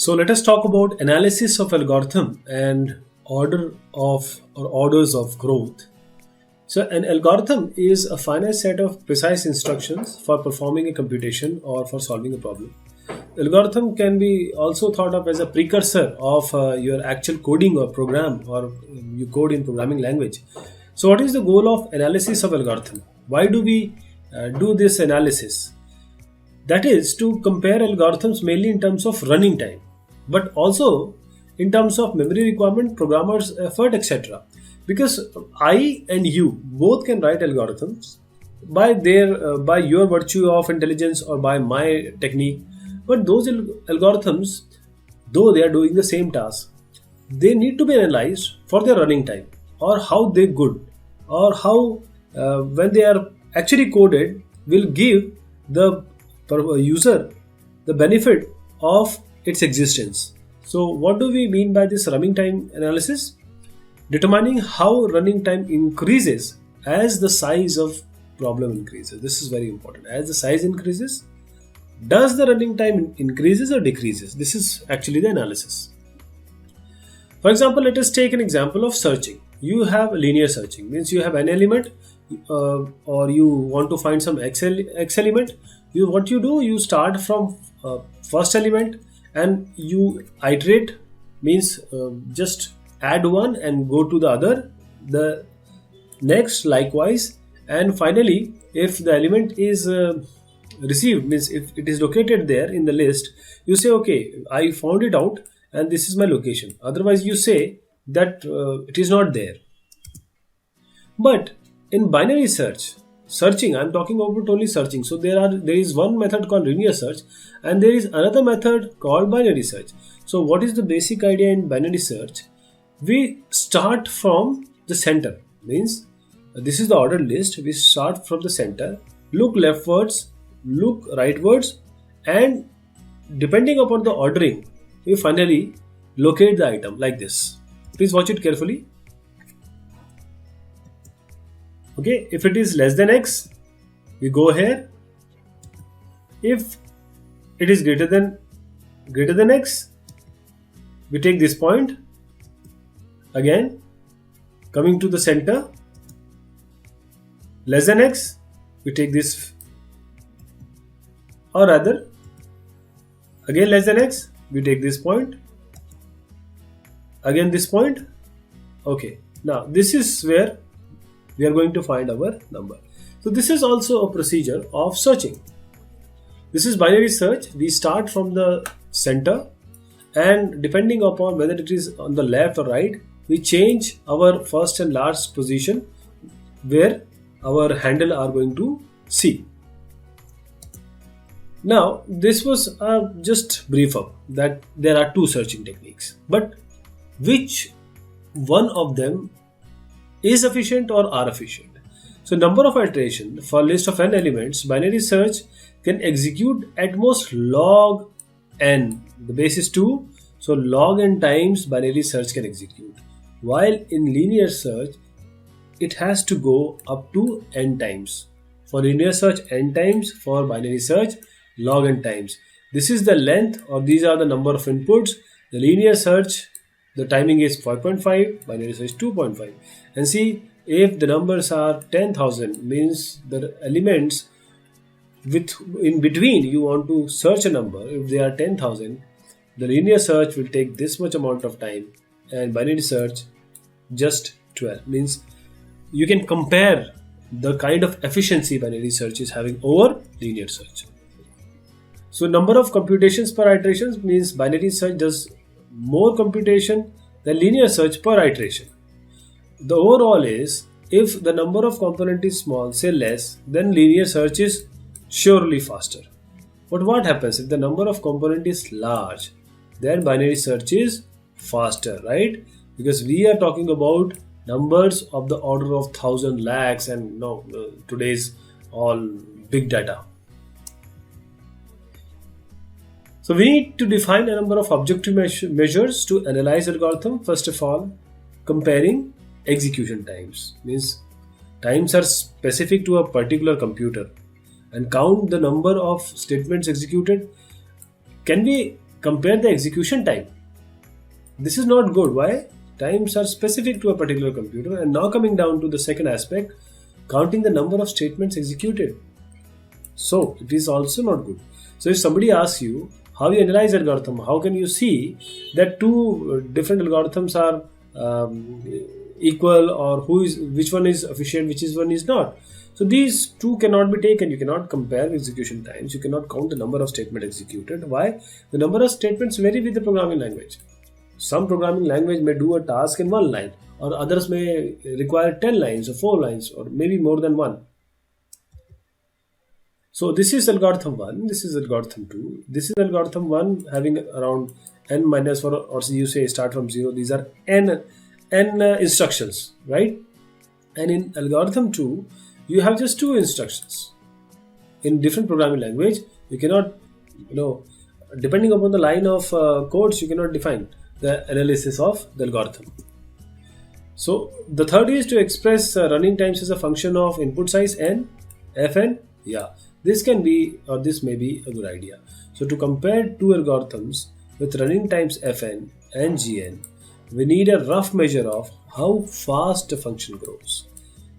So let us talk about analysis of algorithm and orders of growth. So an algorithm is a finite set of precise instructions for performing a computation or for solving a problem. Algorithm can be also thought of as a precursor of your actual coding or program or you code in programming language. So what is the goal of analysis of algorithm? Why do we do this analysis? That is to compare algorithms mainly in terms of running time, but also in terms of memory requirement, programmers' effort, etc. Because I and you both can write algorithms by your virtue of intelligence or by my technique, but those algorithms, though they are doing the same task, they need to be analyzed for their running time or how they good or how when they are actually coded will give the user the benefit of its existence. So what do we mean by this running time analysis? Determining how running time increases as the size of problem increases. This is very important. As the size increases, does the running time increases or decreases? This is actually the analysis. For example, let us take an example of searching. You have linear searching, means you have an element, or you want to find some x element. What you do, you start from first element and you iterate, means just add one and go to the other, the next likewise, and finally, if the element is received, means if it is located there in the list, you say okay, I found it out and this is my location. Otherwise you say that it is not there. But in binary searching, I'm talking about only searching. So there is one method called linear search and there is another method called binary search. So what is the basic idea in binary search? We start from the center, means this is the ordered list. We start from the center, look leftwards, look rightwards, and depending upon the ordering, we finally locate the item like this. Please watch it carefully. Okay, if it is less than x, we go here. If it is greater than x, we take this point. Again, coming to the center, less than x, we take this, or rather, again less than x, we take this point, again this point. Okay, now this is where we are going to find our number. So this is also a procedure of searching. This is binary search. We start from the center and depending upon whether it is on the left or right, we change our first and last position where our handle are going to see. Now this was just brief up that there are two searching techniques, but which one of them is efficient or are efficient? So number of iteration for list of n elements, binary search can execute at most log n. The base is 2, so log n times binary search can execute. While in linear search, it has to go up to n times. For linear search, n times. For binary search, log n times. This is the length, or these are the number of inputs. The linear search, the timing is 5.5, binary search 2.5. And see, if the numbers are 10,000, means the elements in between you want to search a number. If they are 10,000, the linear search will take this much amount of time and binary search just 12. Means you can compare the kind of efficiency binary search is having over linear search. So number of computations per iterations means binary search does more computation than linear search per iteration. The overall is, if the number of component is small, say less, then linear search is surely faster. But what happens if the number of component is large? Then binary search is faster, right? Because we are talking about numbers of the order of 1,000 lakhs and no, today's all big data. So we need to define a number of objective measures to analyze algorithm. First of all, comparing execution times, means times are specific to a particular computer, and count the number of statements executed. Can we compare the execution time. This is not good. Why? Times are specific to a particular computer. And now coming down to the second aspect, counting the number of statements executed. So it is also not good. So if somebody asks you how you analyze algorithm, how can you see that two different algorithms are equal, or which one is efficient, which is one is not. So these two cannot be taken. You cannot compare execution times. You cannot count the number of statements executed. Why? The number of statements vary with the programming language. Some programming language may do a task in one line, or others may require 10 lines or 4 lines, or maybe more than one. So this is algorithm 1, this is algorithm 2, this is algorithm 1 having around n minus 1, or you say start from 0. These are n instructions, right? And in algorithm 2, you have just 2 instructions. In different programming language, you cannot, depending upon the line of codes, you cannot define the analysis of the algorithm. So the third is to express running times as a function of input size n, fn. Yeah, this can be, or this may be a good idea. So to compare two algorithms with running times fn and gn, we need a rough measure of how fast a function grows.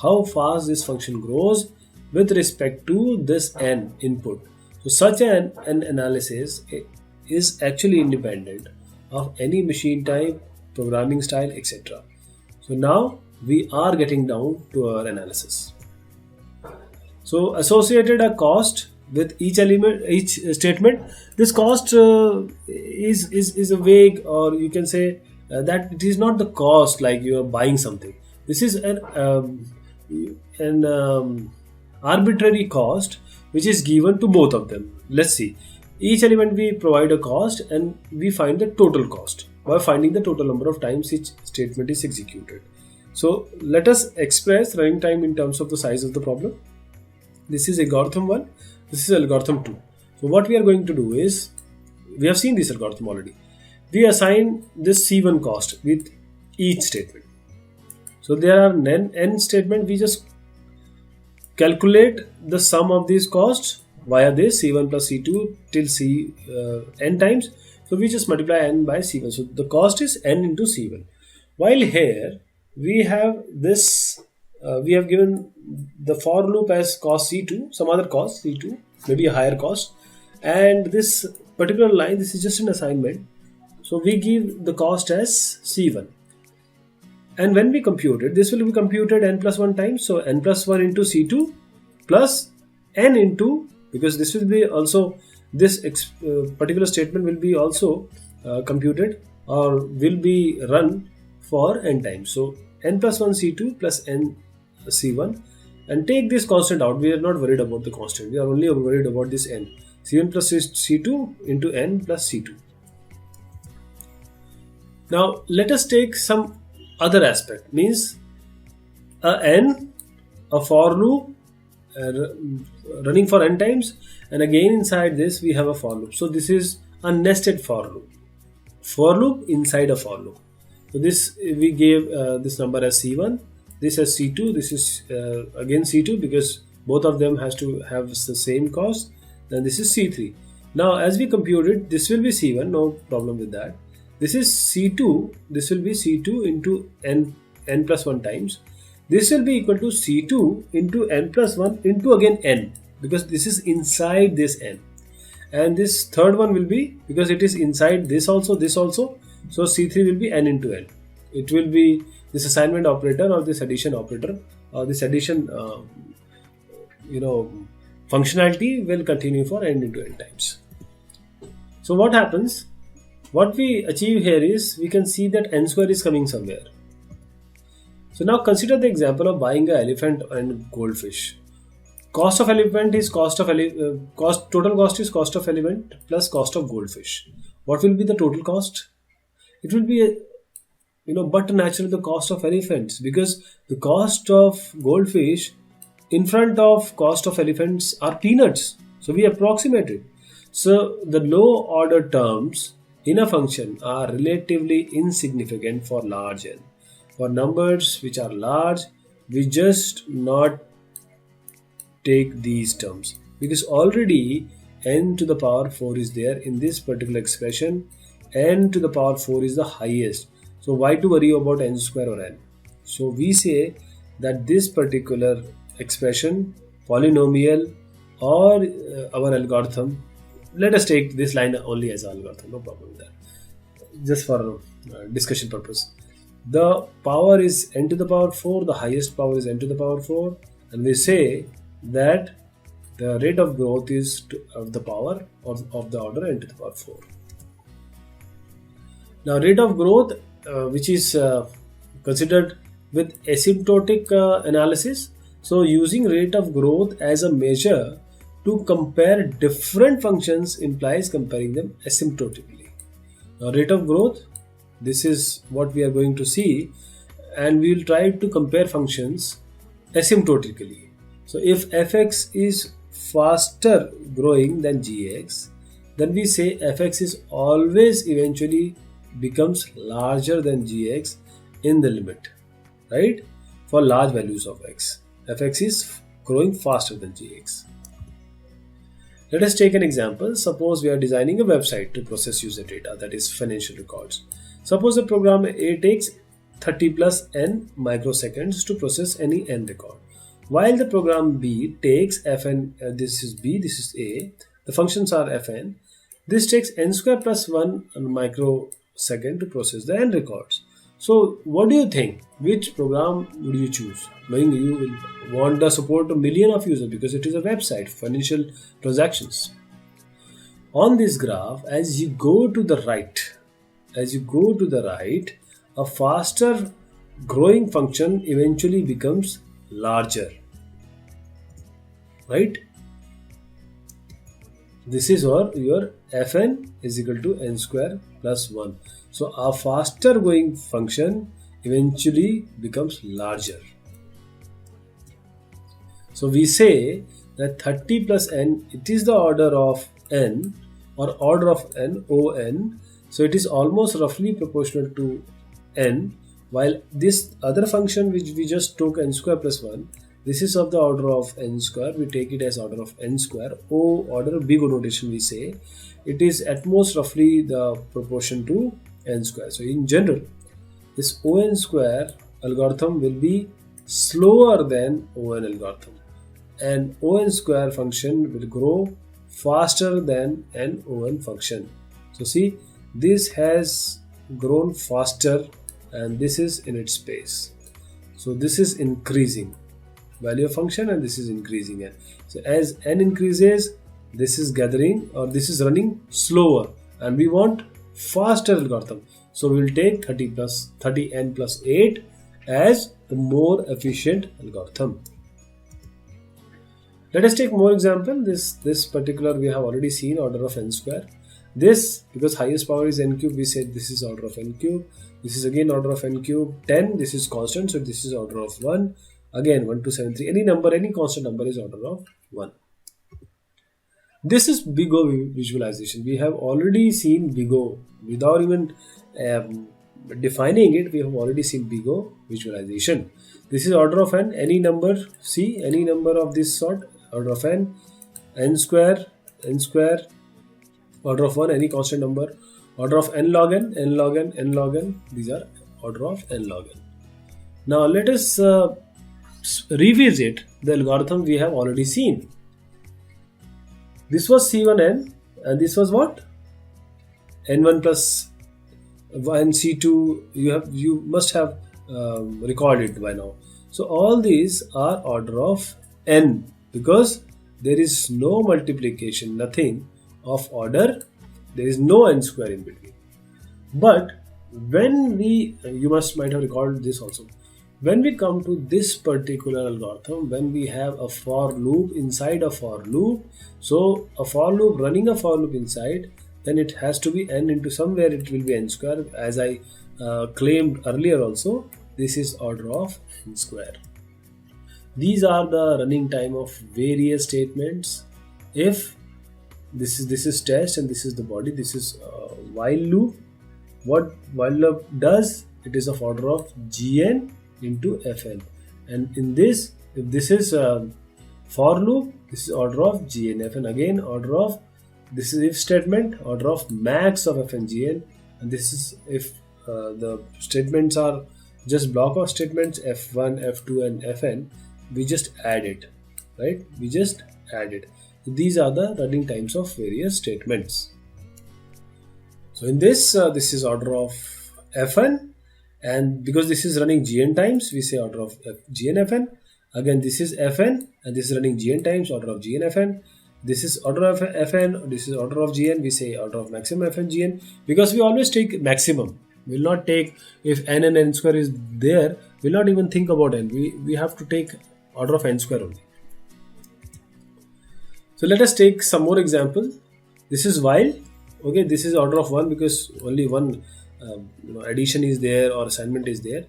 How fast this function grows with respect to this n input. So such an analysis is actually independent of any machine type, programming style, etc. So now we are getting down to our analysis. So associated a cost with each element, each statement. This cost is a vague, or you can say that it is not the cost like you are buying something. This is an arbitrary cost which is given to both of them. Let's see. Each element we provide a cost, and we find the total cost by finding the total number of times each statement is executed. So let us express running time in terms of the size of the problem. This is algorithm 1, this is algorithm 2. So what we are going to do is, we have seen this algorithm already. We assign this C1 cost with each statement. So there are n statement. We just calculate the sum of these costs via this C1 plus C2 till n times. So we just multiply n by C1. So the cost is n into C1. While here we have this, we have given the for loop as cost C2, some other cost C2, maybe a higher cost, and this particular line, this is just an assignment. So we give the cost as C1. And when we compute it, this will be computed n plus 1 times. So n plus 1 into C2 plus n into, because this will be also, this particular statement will be also computed or will be run for n times. So n plus 1 C2 plus n C1, and take this constant out. We are not worried about the constant. We are only worried about this n. C1 plus C2 into n plus C2. Now let us take some other aspect, means a for loop running for n times, and again inside this we have a for loop. So this is a nested for loop inside a for loop. So this we gave this number as C1, this as C2, this is again C2 because both of them has to have the same cost, and this is C3. Now as we compute it, this will be C1, no problem with that. This is C2, this will be C2 into n plus 1 times. This will be equal to C2 into n plus 1 into again n, because this is inside this n. And this third one will be, because it is inside this also, so C3 will be n into n. It will be this assignment operator or this addition operator, or this addition functionality will continue for n into n times. So what happens? What we achieve here is, we can see that n square is coming somewhere. So now consider the example of buying an elephant and goldfish. Cost of elephant is total cost is cost of elephant plus cost of goldfish. What will be the total cost? It will be but naturally the cost of elephants, because the cost of goldfish in front of cost of elephants are peanuts. So we approximate it. So the low order terms in a function are relatively insignificant for large n. For numbers which are large, we just not take these terms, because already n to the power 4 is there in this particular expression, n to the power 4 is the highest. So why to worry about n square or n? So we say that this particular expression, polynomial, or our algorithm, let us take this line only as algorithm, no problem with that, just for discussion purpose. The power is n to the power 4, the highest power is n to the power 4, and we say that the rate of growth is of the power of the order n to the power 4. Now rate of growth, which is considered with asymptotic analysis. So using rate of growth as a measure to compare different functions implies comparing them asymptotically. Now rate of growth, this is what we are going to see, and we will try to compare functions asymptotically. So if fx is faster growing than gx, then we say fx is always eventually becomes larger than gx in the limit, right? For large values of x, fx is growing faster than gx. Let us take an example. Suppose we are designing a website to process user data, that is financial records. Suppose the program A takes 30 plus n microseconds to process any n record, while the program B takes fn, this is B, this is A, the functions are fn, this takes n square plus 1 microsecond to process the n records. So what do you think? Which program would you choose? Knowing you will want the support of million of users because it is a website, financial transactions. On this graph, as you go to the right, a faster growing function eventually becomes larger, right? This is your fn is equal to n square plus 1. So a faster growing function eventually becomes larger. So we say that 30 plus n, it is the order of n or order of n, on. So it is almost roughly proportional to n, while this other function which we just took n square plus 1, this is of the order of n square, we take it as order of n square. O order, big O notation we say, it is at most roughly the proportion to n square. So in general, this on square algorithm will be slower than on algorithm, and on square function will grow faster than an on function. So see, this has grown faster and this is in its space. So this is increasing value of function and this is increasing n. So as n increases, this is gathering or this is running slower and we want faster algorithm. So we will take 30n plus 8 as the more efficient algorithm. Let us take more example. This particular we have already seen order of n square. This, because highest power is n cube, we said this is order of n cube. This is again order of n cube. 10, this is constant, so this is order of 1. Again 1, 2, 7, 3. Any number, any constant number is order of 1. This is big O visualization. We have already seen big O without even defining it. We have already seen big O visualization. This is order of n. Any number, see any number of this sort, order of n, n square, order of 1, any constant number, order of n log n, n log n, n log n. These are order of n log n. Now let us revisit the algorithm we have already seen. This was C1n and this was what? N1 plus 1 C2. You must have recorded by now. So all these are order of n because there is no multiplication, nothing of order. There is no n square in between. But when you might have recorded this also. When we come to this particular algorithm, when we have a for loop inside a for loop, so a for loop running a for loop inside, then it has to be n into somewhere it will be n square. As I claimed earlier also, this is order of n square. These are the running time of various statements. If this is test and this is the body, this is while loop. What while loop does, it is of order of gn into fn, and in this, if this is for loop, this is order of gn fn, again order of This is if statement, order of max of fn gn, and this is if the statements are just block of statements f1, f2, and fn. We just add it, right? We just add it. So these are the running times of various statements. So in this, this is order of fn, and because this is running gn times, we say order of gn fn. Again, this is fn, and this is running gn times, order of gn fn. This is order of fn, this is order of gn, we say order of maximum fn gn, because we always take maximum. We will not take, if n and n square is there, we will not even think about n. We have to take order of n square only. So let us take some more example. This is while. Okay, this is order of 1 because only one addition is there or assignment is there.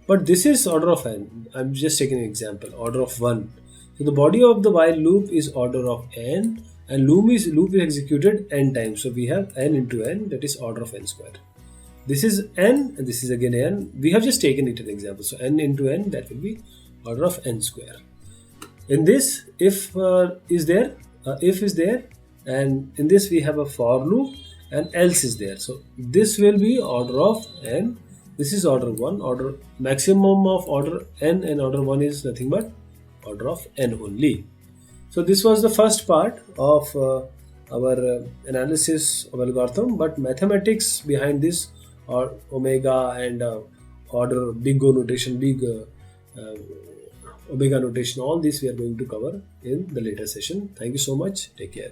But this is order of n. I'm just taking an example. Order of 1. So the body of the while loop is order of n, and loop is executed n times. So we have n into n, that is order of n square. This is n and this is again n. We have just taken it as an example. So n into n, that will be order of n square. In this, if is there, if is there, and in this we have a for loop, and else is there. So this will be order of n. This is order 1. Order maximum of order n and order 1 is nothing but order of n only. So this was the first part of our analysis of algorithm, but mathematics behind this, or omega and order, big O notation, big omega notation, all this we are going to cover in the later session. Thank you so much. Take care.